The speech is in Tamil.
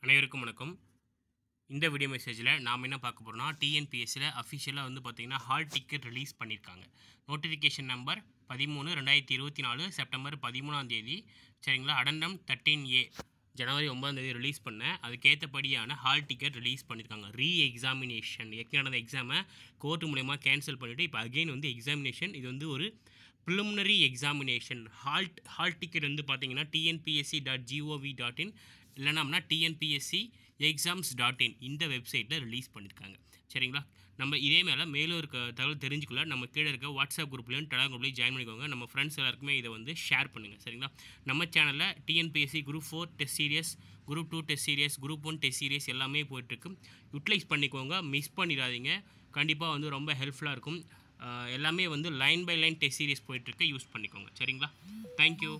அனைவருக்கும் வணக்கம். இந்த வீடியோ மெசேஜில் நாம் என்ன பார்க்க போகிறோம்னா, டிஎன்பிஎஸ்சியில் அஃபிஷியலாக வந்து பார்த்திங்கன்னா ஹால் டிக்கெட் ரிலீஸ் பண்ணியிருக்காங்க. நோட்டிஃபிகேஷன் நம்பர் 13/2024 செப்டம்பர் 13 சரிங்களா. அடண்டம் 13A ஜனவரி 9 ரிலீஸ் பண்ண அதுக்கேற்றபடியான ஹால் டிக்கெட் ரிலீஸ் பண்ணியிருக்காங்க. எக்ஸாமினேஷன் ஏற்கனவே நடந்த எக்ஸாமை கோர்ட் மூலயமா கேன்சல் பண்ணிவிட்டு இப்போ அகெயின் வந்து எக்ஸாமினேஷன். இது வந்து ஒரு ப்ரிலிமினரி எக்ஸாமினேஷன். ஹால் டிக்கெட் வந்து பார்த்தீங்கன்னா tnpsc.gov.in இல்லைனா டிஎன்பிஎஸ்சி exams.in இந்த வெப்சைட்டில் ரிலீஸ் பண்ணியிருக்காங்க. சரிங்களா. நம்ம இதே மேலும் இருக்க தகவல் தெரிஞ்சுக்கல நம்ம கீழே இருக்க வாட்ஸ்அப் குரூப்லையும் டெலிகிராம் குரூப்லையும் ஜாயின் பண்ணிக்கோங்க. நம்ம ஃப்ரெண்ட்ஸ் எல்லாருக்குமே இதை வந்து ஷேர் பண்ணுங்கள். சரிங்களா. நம்ம சேனலில் TNPSC group 4 test serious, group 2 test serious, group 1 test serious எல்லாமே போயிட்டுருக்கு. யூட்டிலைஸ் பண்ணிக்கோங்க, மிஸ் பண்ணிடாதீங்க. கண்டிப்பாக வந்து ரொம்ப ஹெல்ப்ஃபுல்லாக இருக்கும். எல்லாமே வந்து line by line test series போயிட்டுருக்கு, யூஸ் பண்ணிக்கோங்க. சரிங்களா. தேங்க்யூ.